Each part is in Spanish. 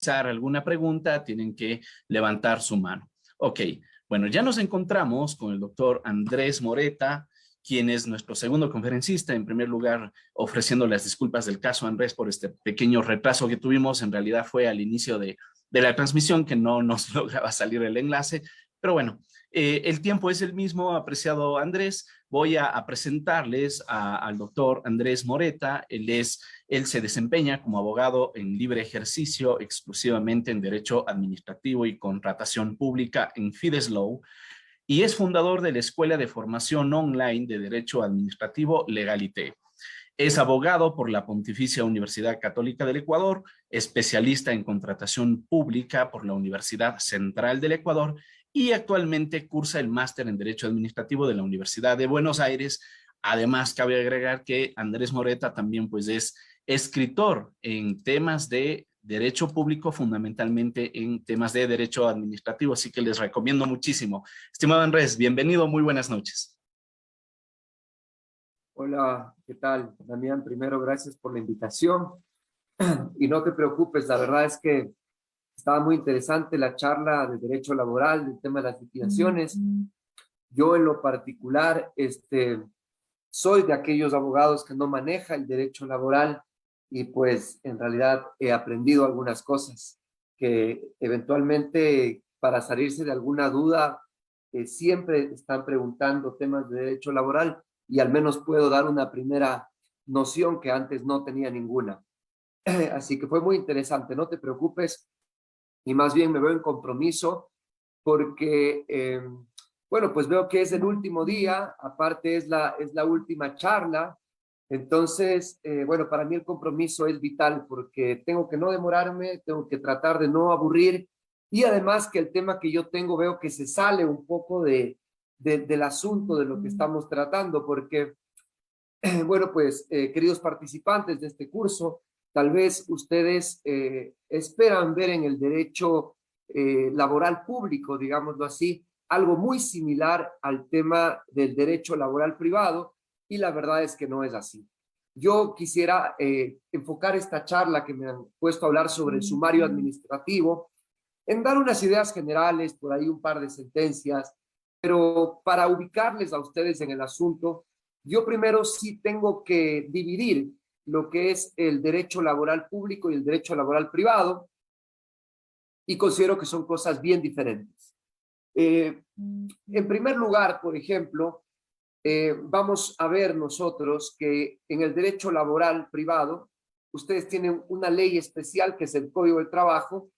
alguna pregunta, tienen que levantar su mano. Ok, bueno, ya nos encontramos con el doctor Andrés Moreta, quien es nuestro segundo conferencista. En primer lugar, ofreciendo las disculpas del caso Andrés por este pequeño retraso que tuvimos. En realidad fue al inicio de la transmisión que no nos lograba salir el enlace, pero bueno, el tiempo es el mismo, apreciado Andrés. Voy a presentarles al doctor Andrés Moreta. Él se desempeña como abogado en libre ejercicio exclusivamente en Derecho Administrativo y Contratación Pública en Fides Law y es fundador de la Escuela de Formación Online de Derecho Administrativo Legalité. Es abogado por la Pontificia Universidad Católica del Ecuador, especialista en contratación pública por la Universidad Central del Ecuador y actualmente cursa el máster en Derecho Administrativo de la Universidad de Buenos Aires. Además, cabe agregar que Andrés Moreta también pues es escritor en temas de derecho público, fundamentalmente en temas de derecho administrativo, así que les recomiendo muchísimo. Estimado Andrés, bienvenido, muy buenas noches. Hola, ¿qué tal, Damián? Primero, gracias por la invitación. Y no te preocupes, la verdad es que estaba muy interesante la charla de derecho laboral, del tema de las liquidaciones. Yo en lo particular, soy de aquellos abogados que no maneja el derecho laboral y pues en realidad he aprendido algunas cosas que eventualmente para salirse de alguna duda siempre están preguntando temas de derecho laboral y al menos puedo dar una primera noción que antes no tenía ninguna. Así que fue muy interesante, no te preocupes y más bien me veo en compromiso porque, bueno, pues veo que es el último día, aparte es la última charla, entonces, bueno, para mí el compromiso es vital porque tengo que no demorarme, tengo que tratar de no aburrir y además que el tema que yo tengo veo que se sale un poco del asunto de lo que estamos tratando porque, bueno, pues, queridos participantes de este curso, tal vez ustedes esperan ver en el derecho laboral público, digámoslo así, algo muy similar al tema del derecho laboral privado, y la verdad es que no es así. Yo quisiera enfocar esta charla que me han puesto a hablar sobre el sumario administrativo, en dar unas ideas generales, por ahí un par de sentencias, pero para ubicarles a ustedes en el asunto, yo primero sí tengo que dividir lo que es el derecho laboral público y el derecho laboral privado, y considero que son cosas bien diferentes. En primer lugar, por ejemplo, vamos a ver nosotros que en el derecho laboral privado, ustedes tienen una ley especial que es el Código del Trabajo.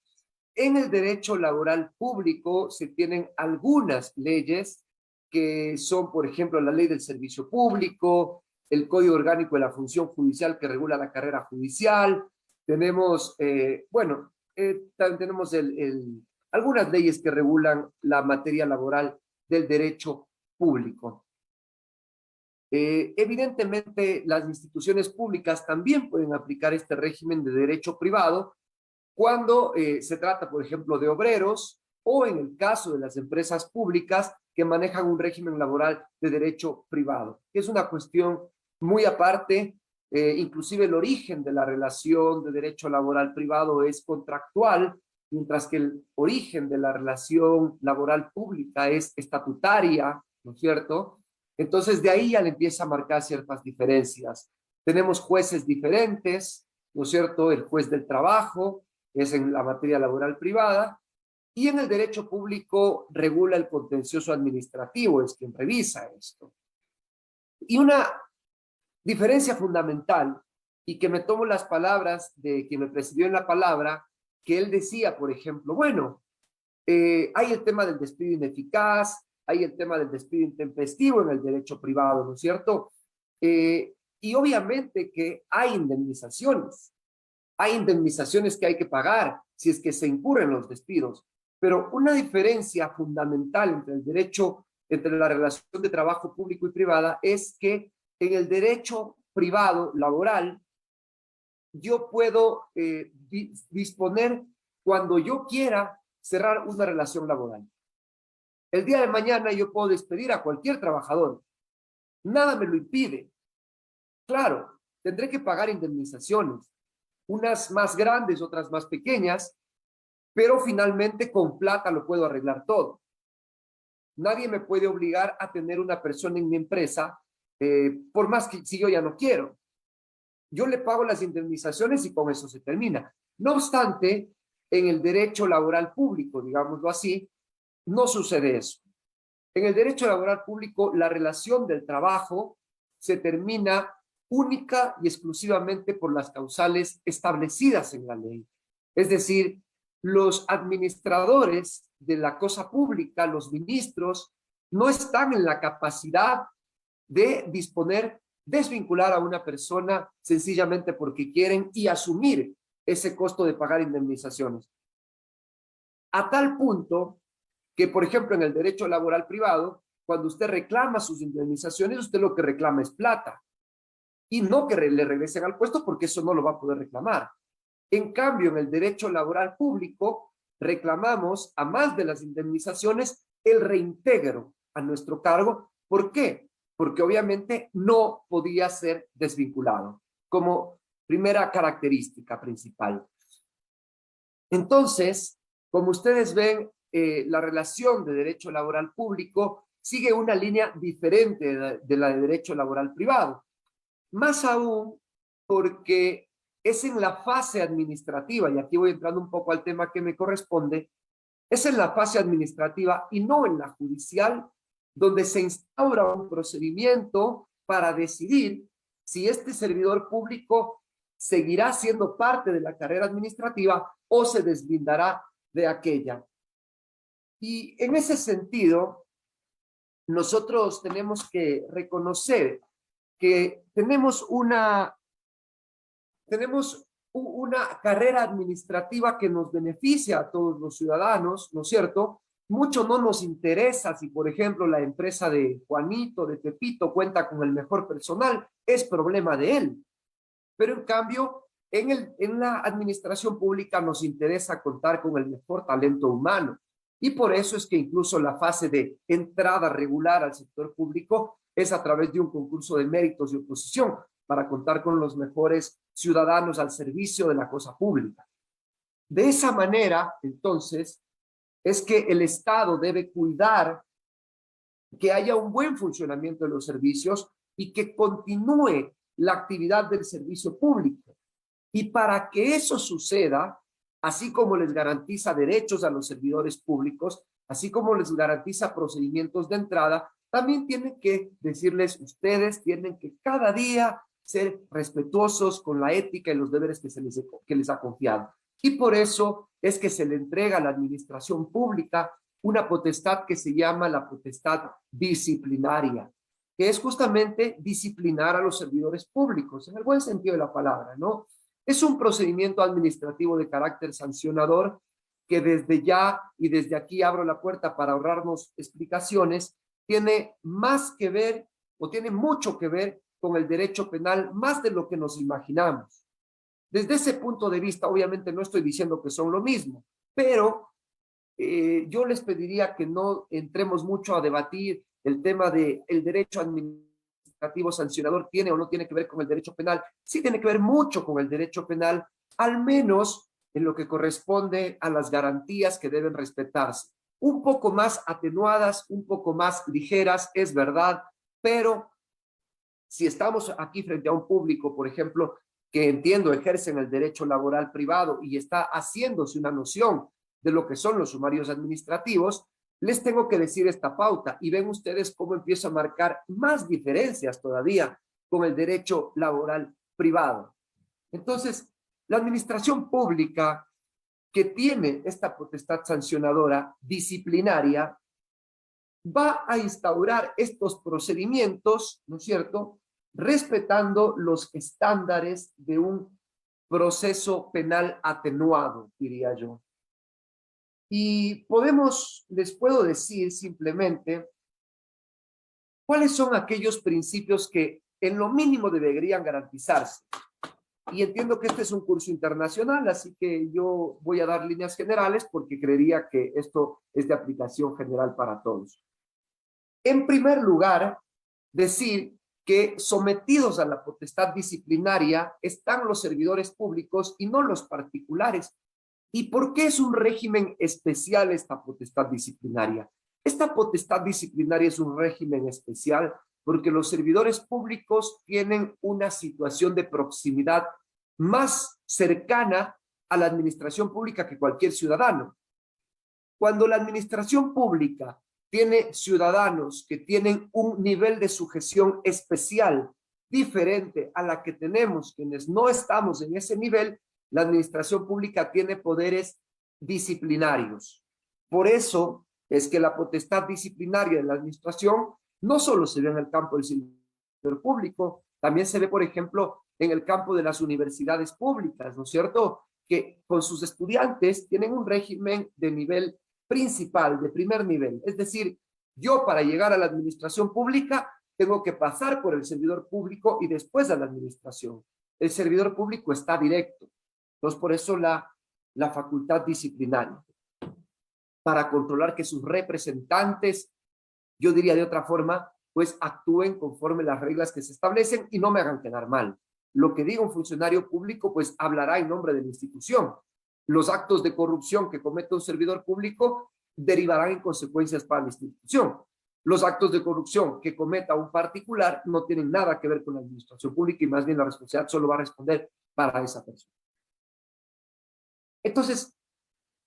En el derecho laboral público se tienen algunas leyes que son, por ejemplo, la ley del servicio público, el Código Orgánico de la Función Judicial que regula la carrera judicial, tenemos, también tenemos algunas leyes que regulan la materia laboral del derecho público. Evidentemente, las instituciones públicas también pueden aplicar este régimen de derecho privado cuando se trata, por ejemplo, de obreros o en el caso de las empresas públicas que manejan un régimen laboral de derecho privado, que es una cuestión muy aparte. Inclusive el origen de la relación de derecho laboral privado es contractual, mientras que el origen de la relación laboral pública es estatutaria, ¿no es cierto? Entonces de ahí ya le empieza a marcar ciertas diferencias. Tenemos jueces diferentes, ¿no es cierto? El juez del trabajo es en la materia laboral privada, y en el derecho público regula el contencioso administrativo, es quien revisa esto. Y una diferencia fundamental, y que me tomo las palabras de quien me presidió en la palabra, que él decía, por ejemplo, bueno, hay el tema del despido ineficaz, hay el tema del despido intempestivo en el derecho privado, ¿no es cierto? Y obviamente que hay indemnizaciones que hay que pagar si es que se incurren los despidos, pero una diferencia fundamental entre el derecho, entre la relación de trabajo público y privada, es que en el derecho privado laboral yo puedo disponer cuando yo quiera cerrar una relación laboral. El día de mañana yo puedo despedir a cualquier trabajador, nada me lo impide. Claro, tendré que pagar indemnizaciones, unas más grandes, otras más pequeñas, pero finalmente con plata lo puedo arreglar todo. Nadie me puede obligar a tener una persona en mi empresa, por más que si yo ya no quiero. Yo le pago las indemnizaciones y con eso se termina. No obstante, en el derecho laboral público, digámoslo así, no sucede eso. En el derecho laboral público, la relación del trabajo se termina única y exclusivamente por las causales establecidas en la ley. Es decir, los administradores de la cosa pública, los ministros, no están en la capacidad de disponer, desvincular a una persona sencillamente porque quieren y asumir ese costo de pagar indemnizaciones. A tal punto que, por ejemplo, en el derecho laboral privado, cuando usted reclama sus indemnizaciones, usted lo que reclama es plata y no que le regresen al puesto porque eso no lo va a poder reclamar. En cambio, en el derecho laboral público, reclamamos, a más de las indemnizaciones, el reintegro a nuestro cargo. ¿Por qué? Porque obviamente no podía ser desvinculado como primera característica principal. Entonces, como ustedes ven, la relación de derecho laboral público sigue una línea diferente de la de derecho laboral privado. Más aún porque es en la fase administrativa, y aquí voy entrando un poco al tema que me corresponde, es en la fase administrativa y no en la judicial, donde se instaura un procedimiento para decidir si este servidor público seguirá siendo parte de la carrera administrativa o se deslindará de aquella. Y en ese sentido, nosotros tenemos que reconocer que tenemos una carrera administrativa que nos beneficia a todos los ciudadanos, ¿no es cierto? Mucho no nos interesa si, por ejemplo, la empresa de Juanito, de Pepito, cuenta con el mejor personal, es problema de él. Pero en cambio, en la administración pública nos interesa contar con el mejor talento humano. Y por eso es que incluso la fase de entrada regular al sector público es a través de un concurso de méritos y oposición para contar con los mejores ciudadanos al servicio de la cosa pública. De esa manera, entonces, es que el Estado debe cuidar que haya un buen funcionamiento de los servicios y que continúe la actividad del servicio público. Y para que eso suceda, así como les garantiza derechos a los servidores públicos, así como les garantiza procedimientos de entrada, también tienen que decirles, ustedes tienen que cada día ser respetuosos con la ética y los deberes que les ha confiado. Y por eso es que se le entrega a la administración pública una potestad que se llama la potestad disciplinaria, que es justamente disciplinar a los servidores públicos, en el buen sentido de la palabra, ¿no? Es un procedimiento administrativo de carácter sancionador que desde ya y desde aquí abro la puerta para ahorrarnos explicaciones, tiene más que ver o tiene mucho que ver con el derecho penal, más de lo que nos imaginamos. Desde ese punto de vista, obviamente no estoy diciendo que son lo mismo, pero yo les pediría que no entremos mucho a debatir el tema de el derecho administrativo sancionador tiene o no tiene que ver con el derecho penal. Sí tiene que ver mucho con el derecho penal, al menos en lo que corresponde a las garantías que deben respetarse. Un poco más atenuadas, un poco más ligeras, es verdad, pero si estamos aquí frente a un público, por ejemplo, que entiendo ejercen el derecho laboral privado y está haciéndose una noción de lo que son los sumarios administrativos, les tengo que decir esta pauta y ven ustedes cómo empiezo a marcar más diferencias todavía con el derecho laboral privado. Entonces, la administración pública que tiene esta potestad sancionadora disciplinaria va a instaurar estos procedimientos, ¿no es cierto?, respetando los estándares de un proceso penal atenuado, diría yo. Y les puedo decir simplemente cuáles son aquellos principios que en lo mínimo deberían garantizarse. Y entiendo que este es un curso internacional, así que yo voy a dar líneas generales porque creería que esto es de aplicación general para todos. En primer lugar, decir que sometidos a la potestad disciplinaria están los servidores públicos y no los particulares. ¿Y por qué es un régimen especial esta potestad disciplinaria? Esta potestad disciplinaria es un régimen especial porque los servidores públicos tienen una situación de proximidad más cercana a la administración pública que cualquier ciudadano. Cuando la administración pública tiene ciudadanos que tienen un nivel de sujeción especial diferente a la que tenemos quienes no estamos en ese nivel, la administración pública tiene poderes disciplinarios. Por eso es que la potestad disciplinaria de la administración no solo se ve en el campo del sector público, también se ve, por ejemplo, en el campo de las universidades públicas, ¿no es cierto? Que con sus estudiantes tienen un régimen de nivel principal, de primer nivel. Es decir, yo para llegar a la administración pública tengo que pasar por el servidor público y después a la administración. El servidor público está directo. Entonces, por eso la facultad disciplinaria, para controlar que sus representantes, yo diría de otra forma, pues actúen conforme las reglas que se establecen y no me hagan quedar mal. Lo que diga un funcionario público, pues hablará en nombre de la institución. Los actos de corrupción que cometa un servidor público derivarán en consecuencias para la institución. Los actos de corrupción que cometa un particular no tienen nada que ver con la administración pública y más bien la responsabilidad solo va a responder para esa persona. Entonces,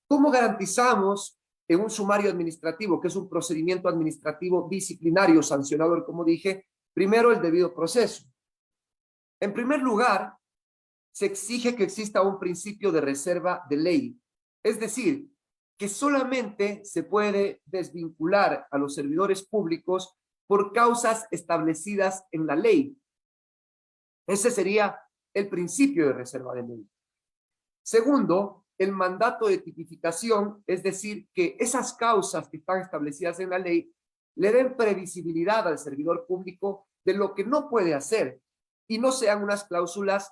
¿cómo garantizamos en un sumario administrativo, que es un procedimiento administrativo disciplinario sancionador, como dije, primero el debido proceso? En primer lugar, se exige que exista un principio de reserva de ley, es decir, que solamente se puede desvincular a los servidores públicos por causas establecidas en la ley. Ese sería el principio de reserva de ley. Segundo, el mandato de tipificación, es decir, que esas causas que están establecidas en la ley le den previsibilidad al servidor público de lo que no puede hacer y no sean unas cláusulas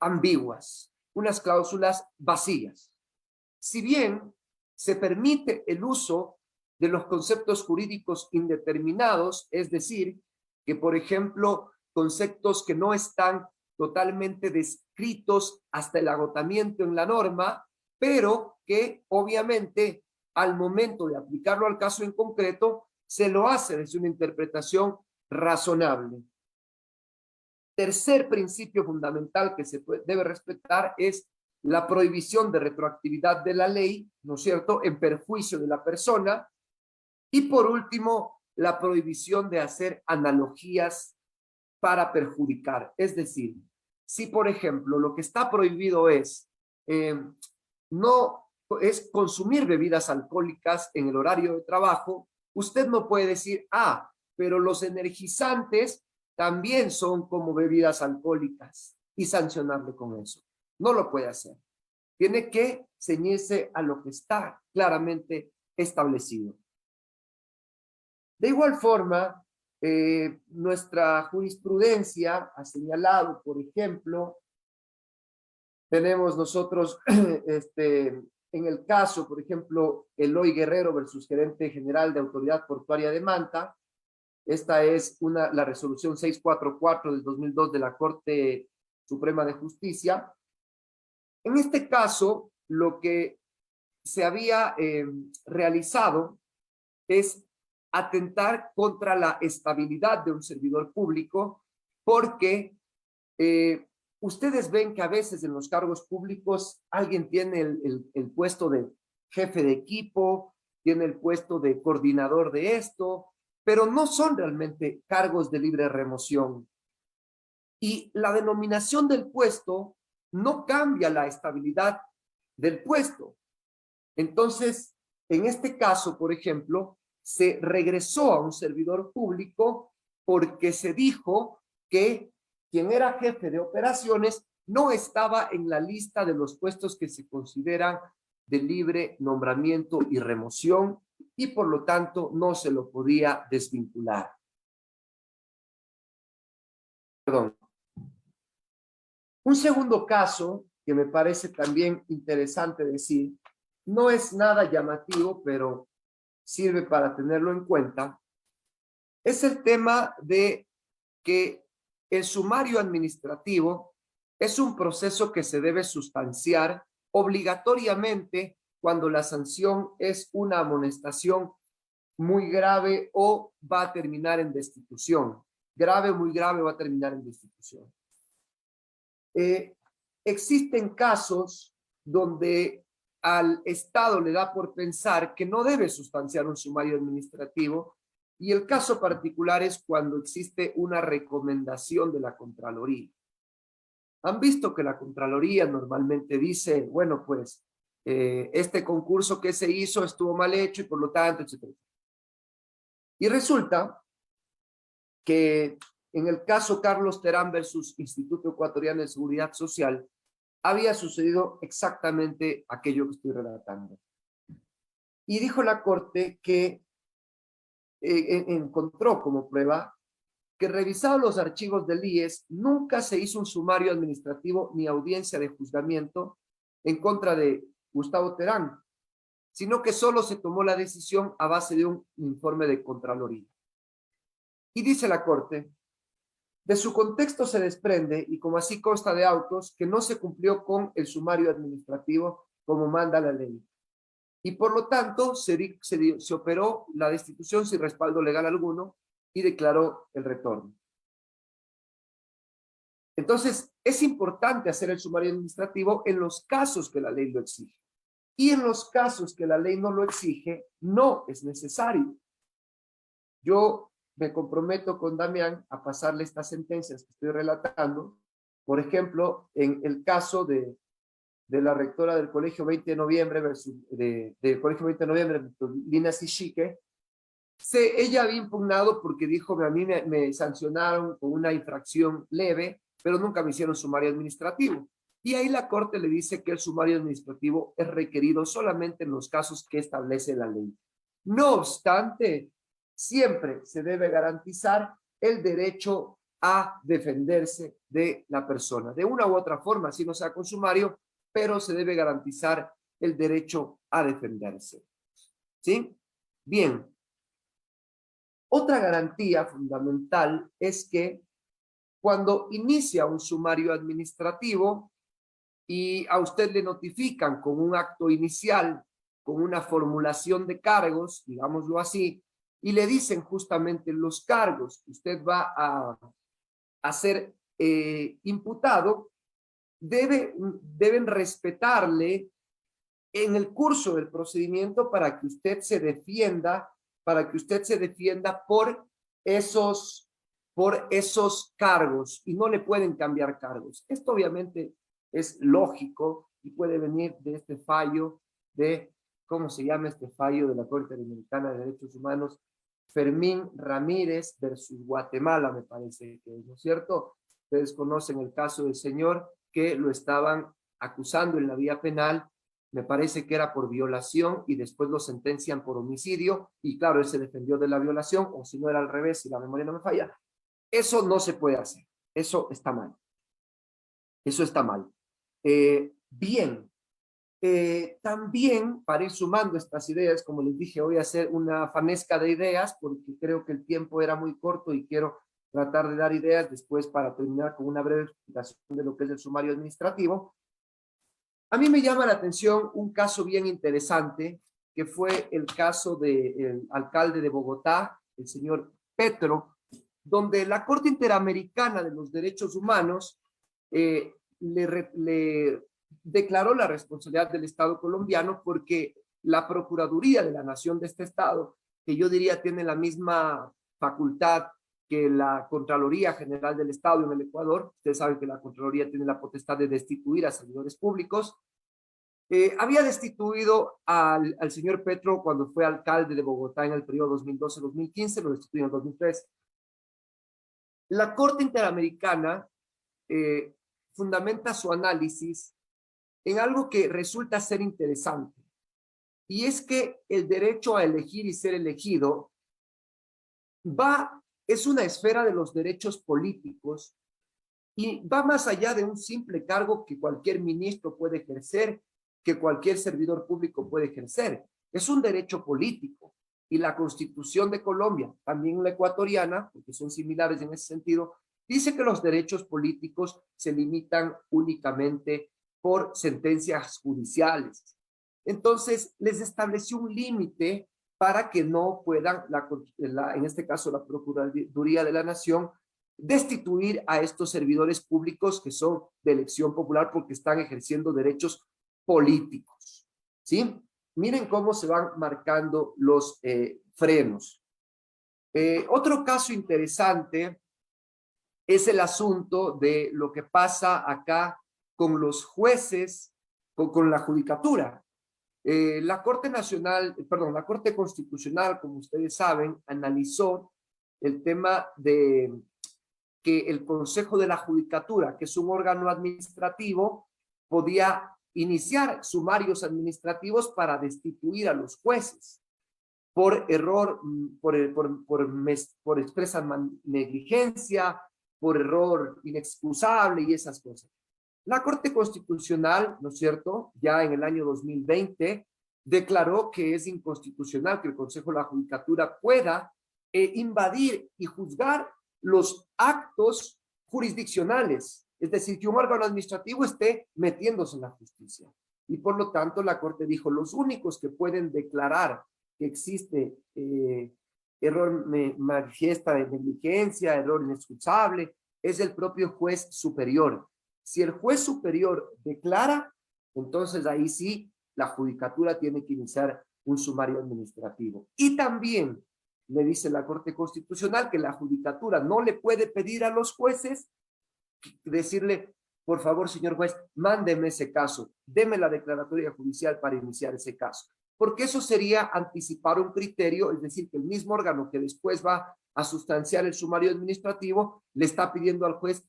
ambiguas, unas cláusulas vacías. Si bien se permite el uso de los conceptos jurídicos indeterminados, es decir, que por ejemplo, conceptos que no están totalmente descritos hasta el agotamiento en la norma, pero que obviamente al momento de aplicarlo al caso en concreto, se lo hace desde una interpretación razonable. Tercer principio fundamental que se debe respetar es la prohibición de retroactividad de la ley, ¿no es cierto?, en perjuicio de la persona. Y por último, la prohibición de hacer analogías para perjudicar. Es decir, si por ejemplo lo que está prohibido es es consumir bebidas alcohólicas en el horario de trabajo, usted no puede decir, pero los energizantes también son como bebidas alcohólicas y sancionarle con eso. No lo puede hacer. Tiene que ceñirse a lo que está claramente establecido. De igual forma, nuestra jurisprudencia ha señalado, por ejemplo, tenemos nosotros en el caso, por ejemplo, Eloy Guerrero versus gerente general de Autoridad Portuaria de Manta. Esta es la resolución 644 del 2002 de la Corte Suprema de Justicia. En este caso, lo que se había realizado es atentar contra la estabilidad de un servidor público porque ustedes ven que a veces en los cargos públicos alguien tiene el puesto de jefe de equipo, tiene el puesto de coordinador de esto, pero no son realmente cargos de libre remoción. Y la denominación del puesto no cambia la estabilidad del puesto. Entonces, en este caso, por ejemplo, se regresó a un servidor público porque se dijo que quien era jefe de operaciones no estaba en la lista de los puestos que se consideran de libre nombramiento y remoción y por lo tanto no se lo podía desvincular. Perdón. Un segundo caso que me parece también interesante decir, no es nada llamativo, pero sirve para tenerlo en cuenta, es el tema de que el sumario administrativo es un proceso que se debe sustanciar obligatoriamente cuando la sanción es una amonestación muy grave o va a terminar en destitución. Grave, muy grave, va a terminar en destitución. Existen casos donde al Estado le da por pensar que no debe sustanciar un sumario administrativo, y el caso particular es cuando existe una recomendación de la Contraloría. Han visto que la Contraloría normalmente dice, bueno, pues, este concurso que se hizo estuvo mal hecho y por lo tanto, etc. Y resulta que en el caso Carlos Terán versus Instituto Ecuatoriano de Seguridad Social, había sucedido exactamente aquello que estoy relatando. Y dijo la Corte que encontró como prueba que revisados los archivos del IES, nunca se hizo un sumario administrativo ni audiencia de juzgamiento en contra de Gustavo Terán, sino que solo se tomó la decisión a base de un informe de Contraloría. Y dice la Corte, de su contexto se desprende, y como así consta de autos, que no se cumplió con el sumario administrativo como manda la ley. Y por lo tanto se operó la destitución sin respaldo legal alguno y declaró el retorno. Entonces, es importante hacer el sumario administrativo en los casos que la ley lo exige. Y en los casos que la ley no lo exige, no es necesario. Yo me comprometo con Damián a pasarle estas sentencias que estoy relatando. Por ejemplo, en el caso de la rectora del Colegio 20 de Noviembre, del Colegio 20 de Noviembre, Lina Sichique, ella había impugnado porque dijo, a mí me sancionaron con una infracción leve, pero nunca me hicieron sumario administrativo. Y ahí la Corte le dice que el sumario administrativo es requerido solamente en los casos que establece la ley. No obstante, siempre se debe garantizar el derecho a defenderse de la persona. De una u otra forma, si no sea con sumario, pero se debe garantizar el derecho a defenderse. ¿Sí? Bien. Otra garantía fundamental es que cuando inicia un sumario administrativo y a usted le notifican con un acto inicial, con una formulación de cargos, digámoslo así, y le dicen justamente los cargos que usted va a ser imputado, deben respetarle en el curso del procedimiento para que usted se defienda, por esos cargos, y no le pueden cambiar cargos. Esto obviamente es lógico y puede venir de este fallo de, ¿cómo se llama este fallo de la Corte Interamericana de Derechos Humanos? Fermín Ramírez versus Guatemala, me parece que es, ¿no es cierto? Ustedes conocen el caso del señor que lo estaban acusando en la vía penal, me parece que era por violación, y después lo sentencian por homicidio, y claro, él se defendió de la violación, o si no era al revés, si la memoria no me falla. Eso no se puede hacer, eso está mal. Eso está mal. Bien, también para ir sumando estas ideas, como les dije, voy a hacer una fanesca de ideas, porque creo que el tiempo era muy corto y quiero tratar de dar ideas después para terminar con una breve explicación de lo que es el sumario administrativo. A mí me llama la atención un caso bien interesante, que fue el caso del alcalde de Bogotá, el señor Petro, donde la Corte Interamericana de los Derechos Humanos le declaró la responsabilidad del Estado colombiano, porque la Procuraduría de la Nación de este Estado, que yo diría tiene la misma facultad que la Contraloría General del Estado en el Ecuador, ustedes saben que la Contraloría tiene la potestad de destituir a servidores públicos, había destituido al señor Petro cuando fue alcalde de Bogotá en el periodo 2012-2015, lo destituyó en 2013. La Corte Interamericana fundamenta su análisis en algo que resulta ser interesante, y es que el derecho a elegir y ser elegido es una esfera de los derechos políticos y va más allá de un simple cargo que cualquier ministro puede ejercer, que cualquier servidor público puede ejercer. Es un derecho político, y la Constitución de Colombia, también la ecuatoriana, porque son similares en ese sentido, dice que los derechos políticos se limitan únicamente por sentencias judiciales. Entonces, les estableció un límite para que no puedan, en este caso la Procuraduría de la Nación, destituir a estos servidores públicos que son de elección popular porque están ejerciendo derechos políticos. ¿Sí? Miren cómo se van marcando los frenos. Otro caso interesante es el asunto de lo que pasa acá con los jueces, con la judicatura. La Corte Constitucional, como ustedes saben, analizó el tema de que el Consejo de la Judicatura, que es un órgano administrativo, podía iniciar sumarios administrativos para destituir a los jueces por error, por expresa negligencia, por error inexcusable y esas cosas. La Corte Constitucional, ¿no es cierto?, ya en el año 2020, declaró que es inconstitucional que el Consejo de la Judicatura pueda invadir y juzgar los actos jurisdiccionales, es decir, que un órgano administrativo esté metiéndose en la justicia. Y por lo tanto, la Corte dijo, los únicos que pueden declarar que existe error manifiesta de negligencia, error inexcusable, es el propio juez superior. Si el juez superior declara, entonces ahí sí la judicatura tiene que iniciar un sumario administrativo. Y también le dice la Corte Constitucional que la judicatura no le puede pedir a los jueces decirle, por favor, señor juez, mándeme ese caso, deme la declaratoria judicial para iniciar ese caso. Porque eso sería anticipar un criterio, es decir, que el mismo órgano que después va a sustanciar el sumario administrativo le está pidiendo al juez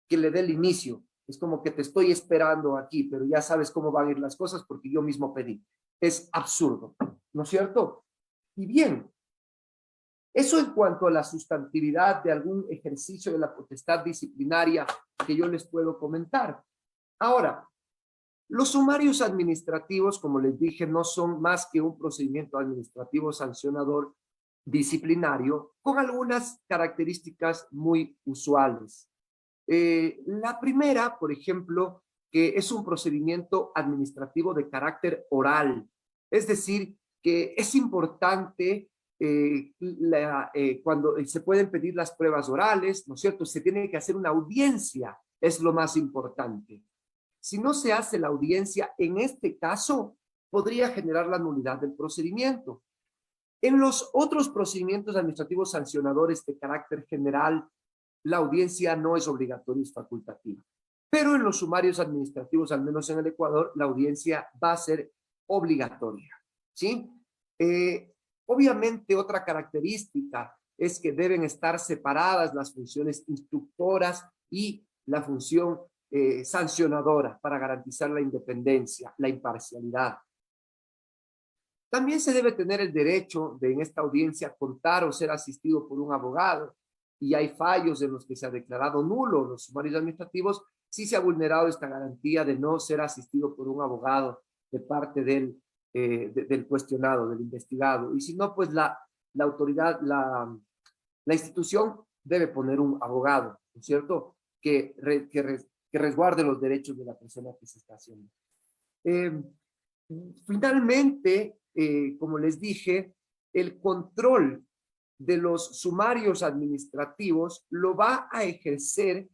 que le dé el inicio. Es como que te estoy esperando aquí, pero ya sabes cómo van a ir las cosas porque yo mismo pedí. Es absurdo, ¿no es cierto? Y bien, eso en cuanto a la sustantividad de algún ejercicio de la potestad disciplinaria que yo les puedo comentar. Ahora, los sumarios administrativos, como les dije, no son más que un procedimiento administrativo sancionador disciplinario con algunas características muy usuales. La primera, por ejemplo, que es un procedimiento administrativo de carácter oral, es decir, que es importante cuando se pueden pedir las pruebas orales, ¿no es cierto? Se tiene que hacer una audiencia, es lo más importante. Si no se hace la audiencia, en este caso, podría generar la nulidad del procedimiento. En los otros procedimientos administrativos sancionadores de carácter general, la audiencia no es obligatoria, es facultativa. Pero en los sumarios administrativos, al menos en el Ecuador, la audiencia va a ser obligatoria, ¿sí? Obviamente, otra característica es que deben estar separadas las funciones instructoras y la función sancionadora para garantizar la independencia, la imparcialidad. También se debe tener el derecho de en esta audiencia contar o ser asistido por un abogado, y hay fallos en los que se ha declarado nulo los sumarios administrativos si se ha vulnerado esta garantía de no ser asistido por un abogado de parte del cuestionado, del investigado. Y si no, pues la autoridad, la institución debe poner un abogado, ¿no es cierto?, que resguarde los derechos de la persona que se está haciendo. Finalmente, como les dije, el control de los sumarios administrativos lo va a ejercer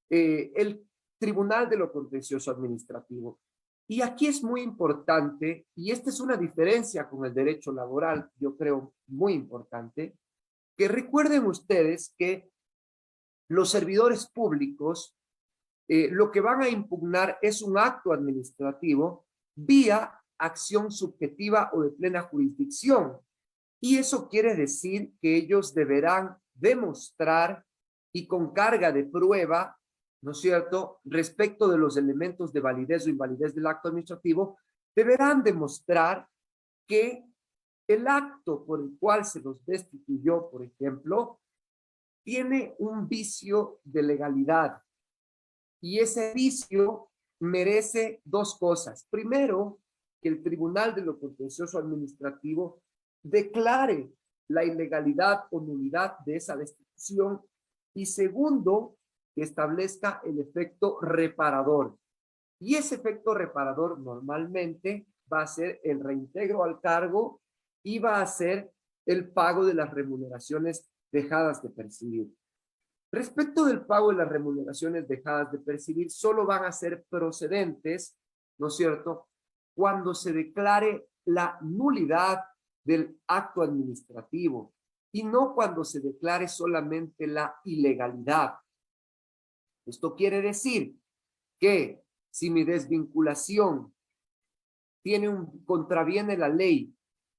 el Tribunal de lo Contencioso Administrativo. Y aquí es muy importante, y esta es una diferencia con el derecho laboral, yo creo muy importante, que recuerden ustedes que los servidores públicos lo que van a impugnar es un acto administrativo vía acción subjetiva o de plena jurisdicción. Y eso quiere decir que ellos deberán demostrar y con carga de prueba, ¿no es cierto?, respecto de los elementos de validez o invalidez del acto administrativo, deberán demostrar que el acto por el cual se los destituyó, por ejemplo, tiene un vicio de legalidad. Y ese vicio merece dos cosas. Primero, que el Tribunal de lo Contencioso Administrativo declare la ilegalidad o nulidad de esa destitución. Y segundo, que establezca el efecto reparador. Y ese efecto reparador normalmente va a ser el reintegro al cargo y va a ser el pago de las remuneraciones dejadas de percibir. Respecto del pago de las remuneraciones dejadas de percibir, solo van a ser procedentes, ¿no es cierto?, cuando se declare la nulidad del acto administrativo y no cuando se declare solamente la ilegalidad. Esto quiere decir que si mi desvinculación contraviene la ley,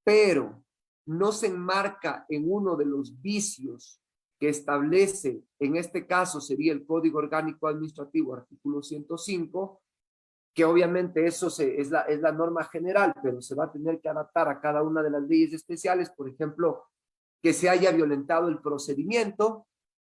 pero no se enmarca en uno de los vicios que establece, en este caso sería el Código Orgánico Administrativo, artículo 105, que obviamente eso es la norma general, pero se va a tener que adaptar a cada una de las leyes especiales. Por ejemplo, que se haya violentado el procedimiento,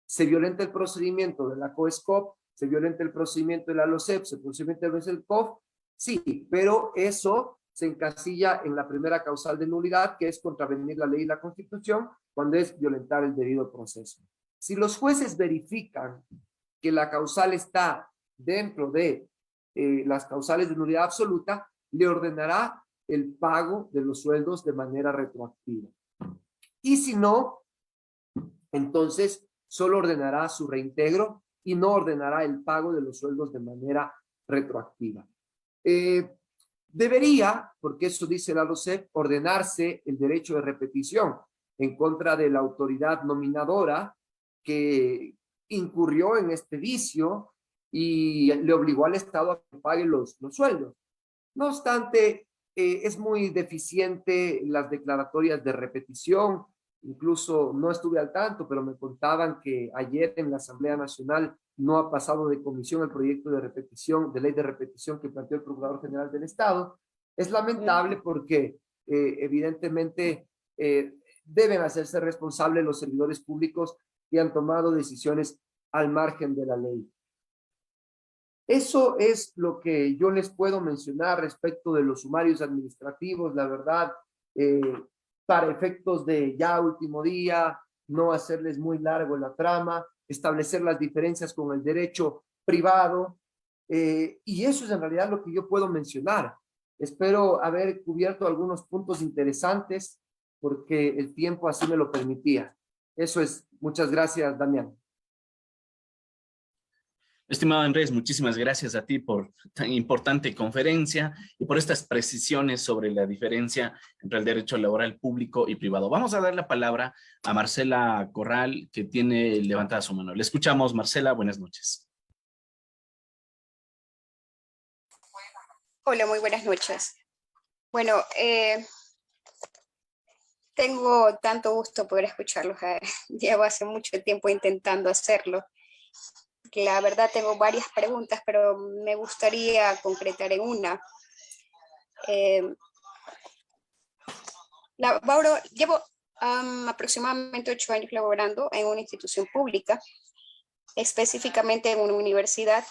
se violenta el procedimiento de la COESCOP, se violenta el procedimiento de la LOCEP, se procedimiento del COF, sí, pero eso se encasilla en la primera causal de nulidad, que es contravenir la ley y la Constitución, cuando es violentar el debido proceso. Si los jueces verifican que la causal está dentro de las causales de nulidad absoluta, le ordenará el pago de los sueldos de manera retroactiva. Y si no, entonces solo ordenará su reintegro y no ordenará el pago de los sueldos de manera retroactiva. Debería, porque eso dice la LOCEP, ordenarse el derecho de repetición en contra de la autoridad nominadora que incurrió en este vicio y le obligó al Estado a que pague los sueldos. No obstante, es muy deficiente las declaratorias de repetición. Incluso no estuve al tanto, pero me contaban que ayer en la Asamblea Nacional no ha pasado de comisión el proyecto de repetición, de ley de repetición que planteó el Procurador General del Estado. Es lamentable porque evidentemente deben hacerse responsables los servidores públicos que han tomado decisiones al margen de la ley. Eso es lo que yo les puedo mencionar respecto de los sumarios administrativos. La verdad, para efectos de ya último día, no hacerles muy largo la trama, establecer las diferencias con el derecho privado, y eso es en realidad lo que yo puedo mencionar. Espero haber cubierto algunos puntos interesantes porque el tiempo así me lo permitía. Eso es. Muchas gracias, Damián. Estimado Andrés, muchísimas gracias a ti por tan importante conferencia y por estas precisiones sobre la diferencia entre el derecho laboral público y privado. Vamos a dar la palabra a Marcela Corral, que tiene levantada su mano. Le escuchamos, Marcela, buenas noches. Hola, muy buenas noches. Bueno, tengo tanto gusto poder escucharlos. Llevo hace mucho tiempo intentando hacerlo. La verdad tengo varias preguntas, pero me gustaría concretar en una. Llevo aproximadamente 8 años laborando en una institución pública, específicamente en una universidad.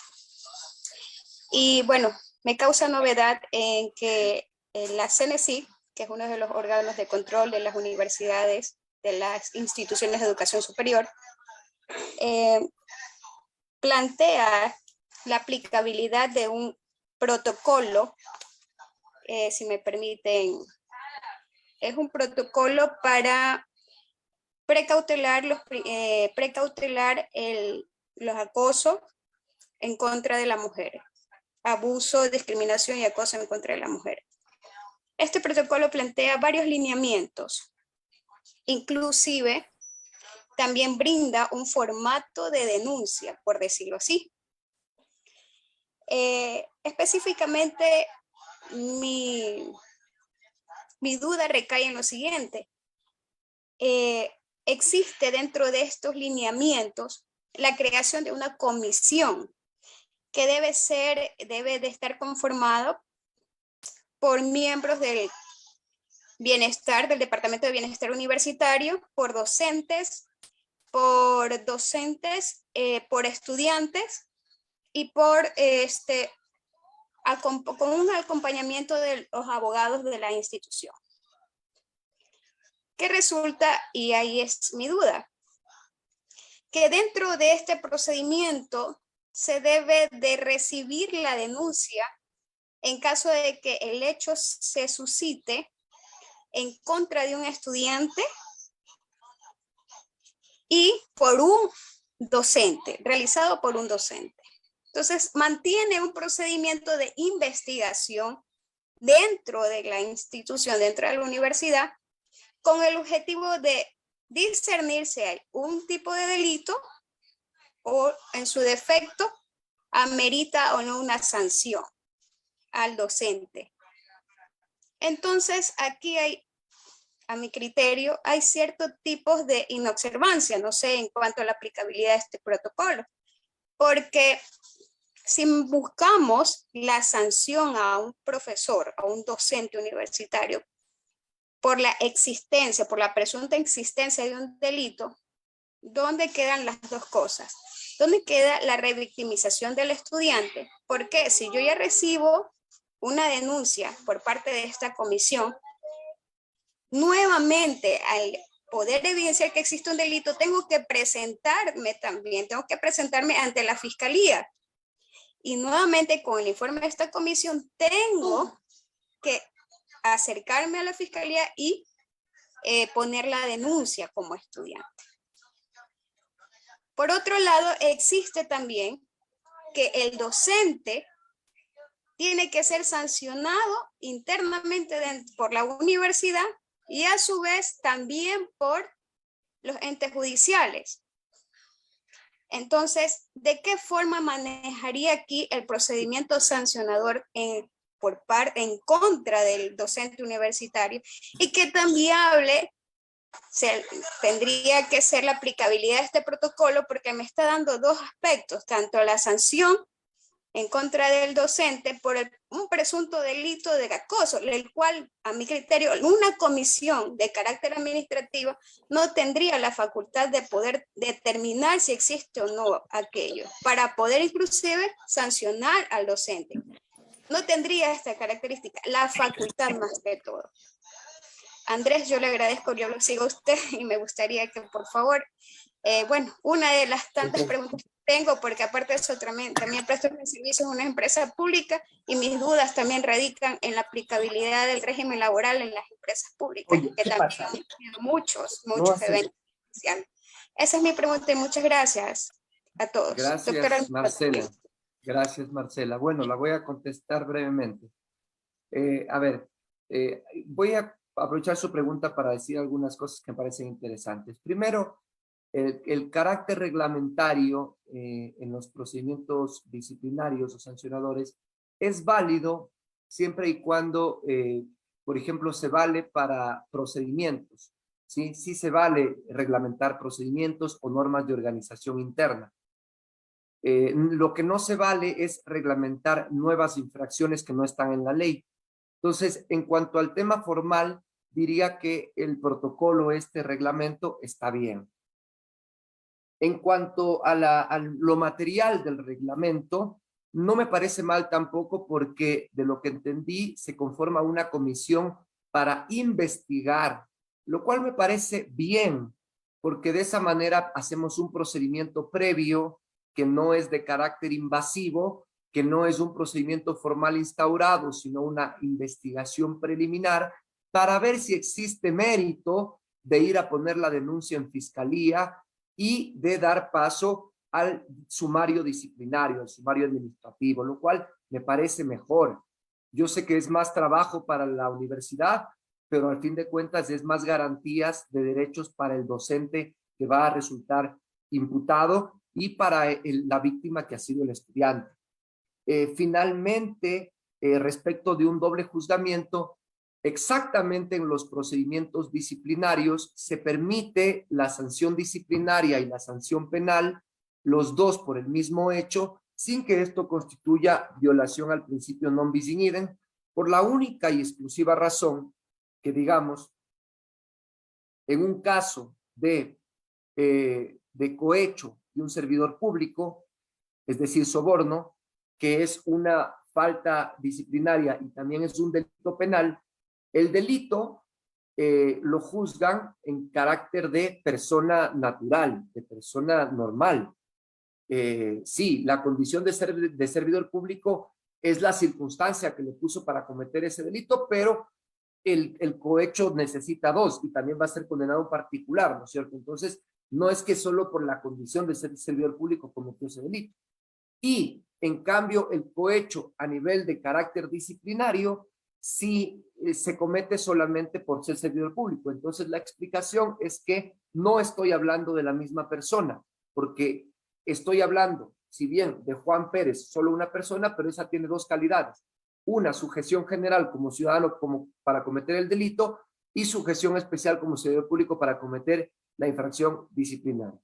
Y bueno, me causa novedad en que la CNESIC, que es uno de los órganos de control de las universidades, de las instituciones de educación superior, plantea la aplicabilidad de un protocolo, si me permiten, es un protocolo para precautelar los acosos en contra de la mujer, abuso, discriminación y acoso en contra de la mujer. Este protocolo plantea varios lineamientos, inclusive también brinda un formato de denuncia, por decirlo así. Específicamente, mi duda recae en lo siguiente. Existe dentro de estos lineamientos la creación de una comisión que debe de estar conformado por miembros del bienestar, del Departamento de Bienestar Universitario, por docentes, por estudiantes y con un acompañamiento de los abogados de la institución. ¿Qué resulta? Y ahí es mi duda. que dentro de este procedimiento se debe de recibir la denuncia en caso de que el hecho se suscite en contra de un estudiante y por un docente, realizado por un docente. Entonces, mantiene un procedimiento de investigación dentro de la institución, dentro de la universidad, con el objetivo de discernir si hay un tipo de delito o, en su defecto, amerita o no una sanción al docente. Entonces, aquí hay, a mi criterio, hay ciertos tipos de inobservancia, no sé, en cuanto a la aplicabilidad de este protocolo, porque si buscamos la sanción a un profesor, a un docente universitario, por la existencia, por la presunta existencia de un delito, ¿dónde quedan las dos cosas? ¿Dónde queda la revictimización del estudiante? Porque si yo ya recibo una denuncia por parte de esta comisión, nuevamente al poder evidenciar que existe un delito, tengo que presentarme también, tengo que presentarme ante la fiscalía. Y nuevamente con el informe de esta comisión tengo que acercarme a la fiscalía y poner la denuncia como estudiante. Por otro lado, existe también que el docente tiene que ser sancionado internamente por la universidad y a su vez también por los entes judiciales. Entonces, ¿de qué forma manejaría aquí el procedimiento sancionador en contra del docente universitario? Y qué tan viable tendría que ser la aplicabilidad de este protocolo, porque me está dando dos aspectos, tanto la sanción en contra del docente por un presunto delito de acoso, el cual, a mi criterio, una comisión de carácter administrativo no tendría la facultad de poder determinar si existe o no aquello, para poder inclusive sancionar al docente. No tendría esta característica, la facultad más que todo. Andrés, yo le agradezco, yo lo sigo a usted y me gustaría que por favor, bueno, una de las tantas preguntas que tengo, porque aparte de eso también presto mis servicios en una empresa pública y mis dudas también radican en la aplicabilidad del régimen laboral en las empresas públicas, Oye, que también han tenido muchos eventos especiales. Esa es mi pregunta y muchas gracias a todos. Gracias, Marcela. Gracias, Marcela. Bueno, la voy a contestar brevemente. A ver, voy a aprovechar su pregunta para decir algunas cosas que me parecen interesantes. Primero, el carácter reglamentario en los procedimientos disciplinarios o sancionadores es válido siempre y cuando, por ejemplo, se vale para procedimientos. ¿Sí? Sí se vale reglamentar procedimientos o normas de organización interna. Lo que no se vale es reglamentar nuevas infracciones que no están en la ley. Entonces, en cuanto al tema formal, diría que el protocolo, este reglamento, está bien. En cuanto a lo material del reglamento, no me parece mal tampoco porque, de lo que entendí, se conforma una comisión para investigar, lo cual me parece bien, porque de esa manera hacemos un procedimiento previo que no es de carácter invasivo, que no es un procedimiento formal instaurado, sino una investigación preliminar para ver si existe mérito de ir a poner la denuncia en fiscalía y de dar paso al sumario disciplinario, al sumario administrativo, lo cual me parece mejor. Yo sé que es más trabajo para la universidad, pero al fin de cuentas es más garantías de derechos para el docente que va a resultar imputado y para la víctima que ha sido el estudiante. Finalmente, respecto de un doble juzgamiento, exactamente en los procedimientos disciplinarios se permite la sanción disciplinaria y la sanción penal, los dos por el mismo hecho, sin que esto constituya violación al principio non bis in idem, por la única y exclusiva razón que, digamos, en un caso de cohecho de un servidor público, es decir, soborno, que es una falta disciplinaria y también es un delito penal, el delito lo juzgan en carácter de persona natural, de persona normal. Sí, la condición de servidor público es la circunstancia que le puso para cometer ese delito, pero el cohecho necesita dos y también va a ser condenado en particular, ¿no es cierto? Entonces, no es que solo por la condición de ser servidor público cometió ese delito. Y, en cambio, el cohecho a nivel de carácter disciplinario sí se comete solamente por ser servidor público. Entonces, la explicación es que no estoy hablando de la misma persona, porque estoy hablando, si bien de Juan Pérez, solo una persona, pero esa tiene dos calidades. Una, sujeción general como ciudadano como para cometer el delito y sujeción especial como servidor público para cometer la infracción disciplinaria.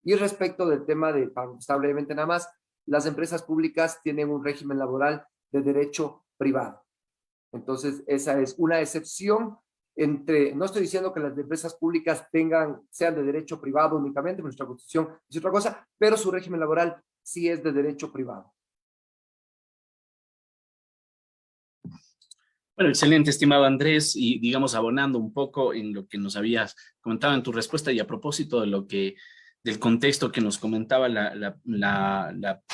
Y respecto del tema de, para contestar brevemente nada más, las empresas públicas tienen un régimen laboral de derecho privado. Entonces, esa es una excepción entre, no estoy diciendo que las empresas públicas sean de derecho privado únicamente, nuestra Constitución es otra cosa, pero su régimen laboral sí es de derecho privado. Bueno, excelente, estimado Andrés, y digamos, abonando un poco en lo que nos habías comentado en tu respuesta y a propósito de del contexto que nos comentaba la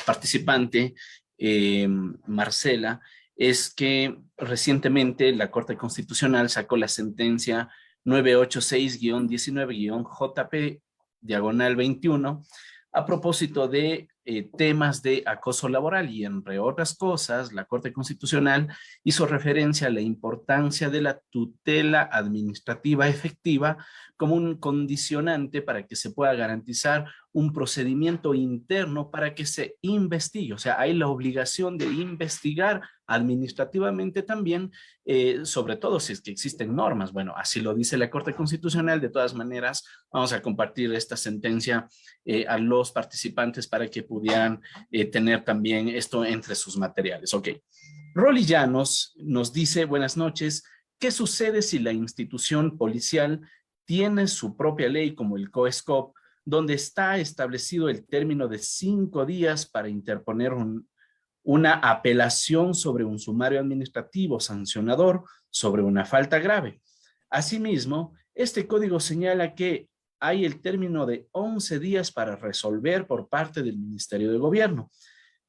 participante, Marcela, es que recientemente la Corte Constitucional sacó la sentencia 986-19-JP/21 a propósito de temas de acoso laboral y entre otras cosas, la Corte Constitucional hizo referencia a la importancia de la tutela administrativa efectiva como un condicionante para que se pueda garantizar un procedimiento interno para que se investigue. O sea, hay la obligación de investigar administrativamente también, sobre todo si es que existen normas. Bueno, así lo dice la Corte Constitucional. De todas maneras, vamos a compartir esta sentencia a los participantes para que pudieran tener también esto entre sus materiales. Ok. Rolly Llanos nos dice, buenas noches, ¿qué sucede si la institución policial tiene su propia ley como el COESCOP, donde está establecido el término de 5 días para interponer una apelación sobre un sumario administrativo sancionador sobre una falta grave? Asimismo, este código señala que hay el término de 11 días para resolver por parte del Ministerio de Gobierno,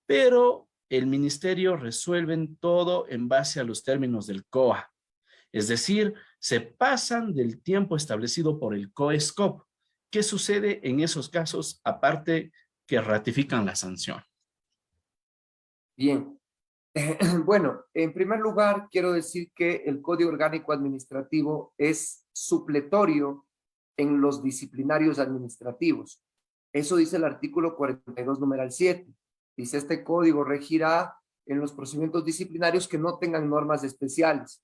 pero el ministerio resuelve todo en base a los términos del COA. Es decir, se pasan del tiempo establecido por el COESCOP. ¿Qué sucede en esos casos aparte que ratifican la sanción? Bien. Bueno, en primer lugar, quiero decir que el Código Orgánico Administrativo es supletorio en los disciplinarios administrativos. Eso dice el artículo 42, numeral 7. Dice, este código regirá en los procedimientos disciplinarios que no tengan normas especiales.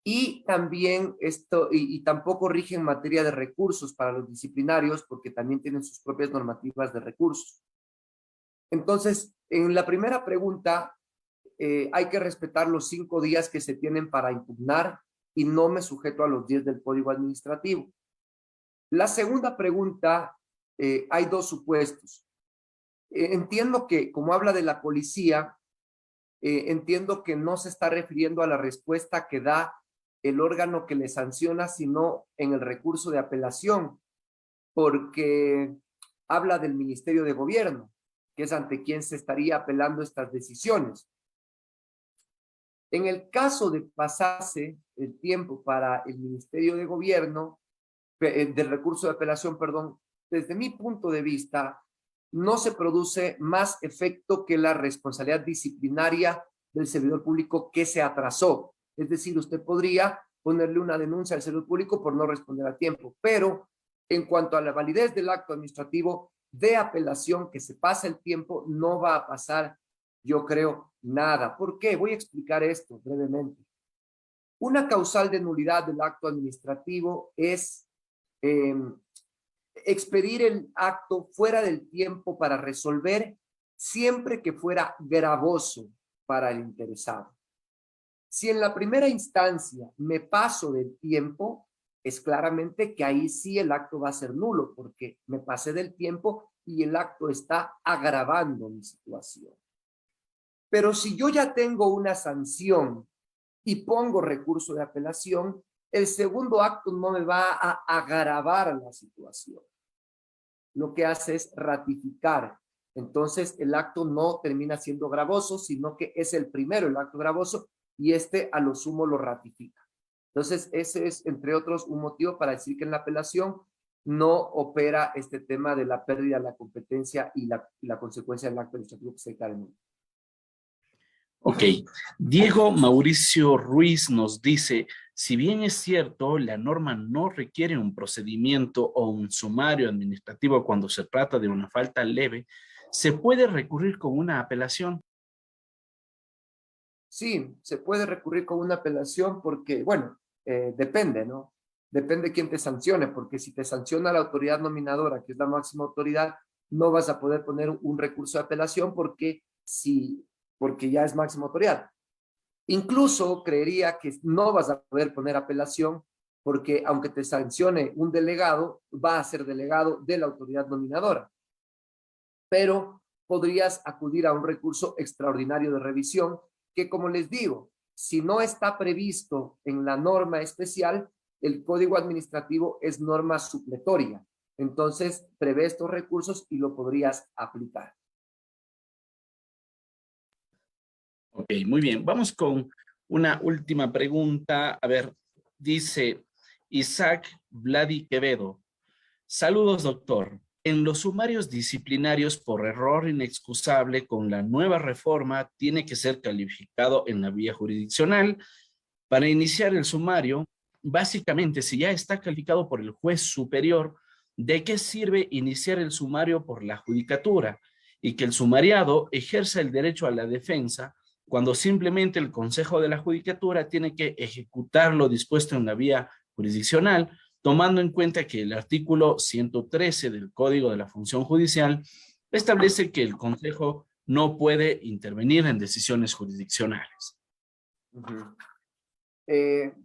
Y también y tampoco rige en materia de recursos para los disciplinarios, porque también tienen sus propias normativas de recursos. Entonces, en la primera pregunta, hay que respetar los 5 días que se tienen para impugnar y no me sujeto a los 10 del Código Administrativo. La segunda pregunta, hay dos supuestos. Entiendo que, como habla de la policía, entiendo que no se está refiriendo a la respuesta que da el órgano que le sanciona, sino en el recurso de apelación, porque habla del Ministerio de Gobierno, que es ante quien se estaría apelando estas decisiones. En el caso de pasarse el tiempo para el Ministerio de Gobierno, del recurso de apelación, perdón, desde mi punto de vista, no se produce más efecto que la responsabilidad disciplinaria del servidor público que se atrasó. Es decir, usted podría ponerle una denuncia al servidor público por no responder a tiempo, pero en cuanto a la validez del acto administrativo de apelación, que se pasa el tiempo, no va a pasar, yo creo, nada. ¿Por qué? Voy a explicar esto brevemente. Una causal de nulidad del acto administrativo es expedir el acto fuera del tiempo para resolver, siempre que fuera gravoso para el interesado. Si en la primera instancia me paso del tiempo, es claramente que ahí sí el acto va a ser nulo, porque me pasé del tiempo y el acto está agravando mi situación. Pero si yo ya tengo una sanción y pongo recurso de apelación, El segundo acto no me va a agravar la situación. Lo que hace es ratificar. Entonces, el acto no termina siendo gravoso, sino que es el primero, el acto gravoso, y este a lo sumo lo ratifica. Entonces, ese es, entre otros, un motivo para decir que en la apelación no opera este tema de la pérdida de la competencia y la consecuencia del acto administrativo que se declara en él. Ok, Diego Mauricio Ruiz nos dice, si bien es cierto, la norma no requiere un procedimiento o un sumario administrativo cuando se trata de una falta leve, ¿se puede recurrir con una apelación? Sí, se puede recurrir con una apelación porque, bueno, depende, ¿no? Depende quién te sancione, porque si te sanciona la autoridad nominadora, que es la máxima autoridad, no vas a poder poner un recurso de apelación porque ya es máxima autoridad. Incluso creería que no vas a poder poner apelación porque aunque te sancione un delegado, va a ser delegado de la autoridad nominadora. Pero podrías acudir a un recurso extraordinario de revisión que, como les digo, si no está previsto en la norma especial, el Código Administrativo es norma supletoria. Entonces, prevé estos recursos y lo podrías aplicar. Ok, muy bien. Vamos con una última pregunta. A ver, dice Isaac Vladi Quevedo. Saludos, doctor. En los sumarios disciplinarios por error inexcusable con la nueva reforma tiene que ser calificado en la vía jurisdiccional. Para iniciar el sumario, básicamente, si ya está calificado por el juez superior, ¿de qué sirve iniciar el sumario por la judicatura? Y que el sumariado ejerza el derecho a la defensa cuando simplemente el Consejo de la Judicatura tiene que ejecutar lo dispuesto en la vía jurisdiccional, tomando en cuenta que el artículo 113 del Código de la Función Judicial establece que el Consejo no puede intervenir en decisiones jurisdiccionales.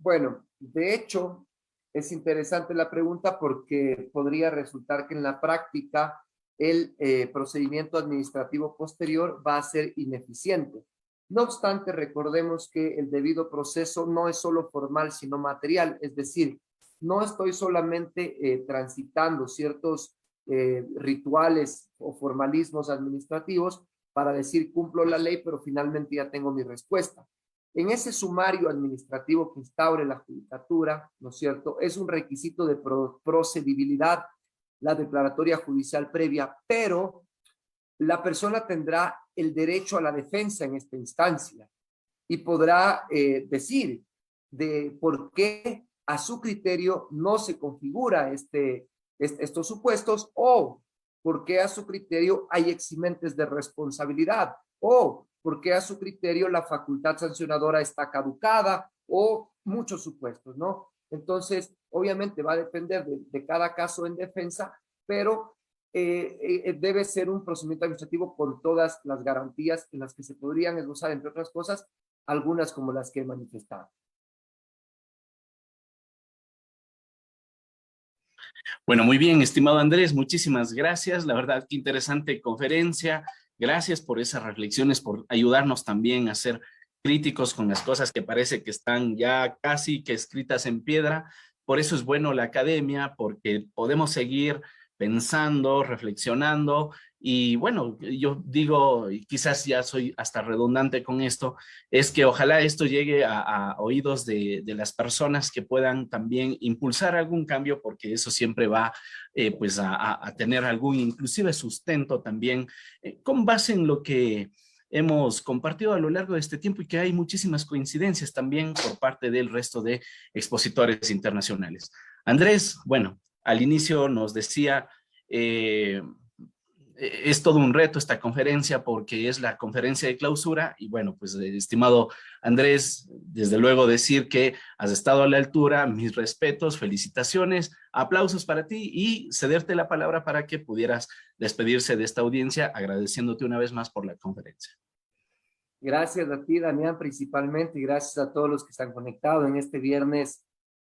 Bueno, de hecho, es interesante la pregunta porque podría resultar que en la práctica el procedimiento administrativo posterior va a ser ineficiente. No obstante, recordemos que el debido proceso no es solo formal, sino material, es decir, no estoy solamente transitando ciertos rituales o formalismos administrativos para decir cumplo la ley, pero finalmente ya tengo mi respuesta. En ese sumario administrativo que instaure la judicatura, ¿no es cierto? Es un requisito de procedibilidad la declaratoria judicial previa, pero la persona tendrá el derecho a la defensa en esta instancia y podrá decir de por qué a su criterio no se configura estos supuestos o por qué a su criterio hay eximentes de responsabilidad o por qué a su criterio la facultad sancionadora está caducada o muchos supuestos, ¿no? Entonces, obviamente va a depender de cada caso en defensa, pero debe ser un procedimiento administrativo con todas las garantías en las que se podrían esbozar, entre otras cosas, algunas como las que he manifestado. Bueno, muy bien, estimado Andrés, muchísimas gracias. La verdad, qué interesante conferencia. Gracias por esas reflexiones, por ayudarnos también a ser críticos con las cosas que parece que están ya casi que escritas en piedra. Por eso es bueno la academia, porque podemos seguir pensando, reflexionando. Y bueno, yo digo, y quizás ya soy hasta redundante con esto, es que ojalá esto llegue a oídos de las personas que puedan también impulsar algún cambio, porque eso siempre va pues a tener algún inclusive sustento también con base en lo que hemos compartido a lo largo de este tiempo y que hay muchísimas coincidencias también por parte del resto de expositores internacionales. Andrés, bueno, al inicio nos decía, es todo un reto esta conferencia porque es la conferencia de clausura y bueno, pues estimado Andrés, desde luego decir que has estado a la altura, mis respetos, felicitaciones, aplausos para ti y cederte la palabra para que pudieras despedirse de esta audiencia agradeciéndote una vez más por la conferencia. Gracias a ti, Damián, principalmente, y gracias a todos los que están conectados en este viernes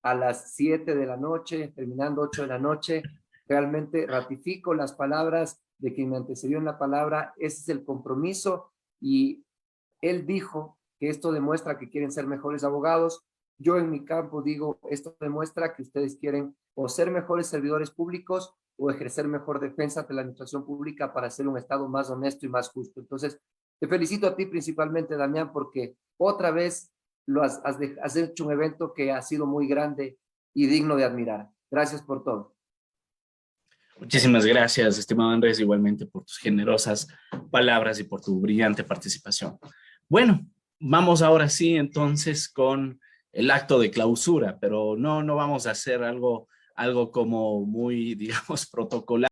a las 7 de la noche, terminando 8 de la noche. Realmente ratifico las palabras de quien me antecedió en la palabra. Ese es el compromiso y él dijo que esto demuestra que quieren ser mejores abogados. yo en mi campo digo, esto demuestra que ustedes quieren o ser mejores servidores públicos o ejercer mejor defensa ante la administración pública para hacer un Estado más honesto y más justo. Entonces, te felicito a ti principalmente, Damián, porque otra vez has hecho un evento que ha sido muy grande y digno de admirar. Gracias por todo. Muchísimas gracias, estimado Andrés, igualmente por tus generosas palabras y por tu brillante participación. Bueno, vamos ahora sí entonces con el acto de clausura, pero no vamos a hacer algo como muy, digamos, protocolar.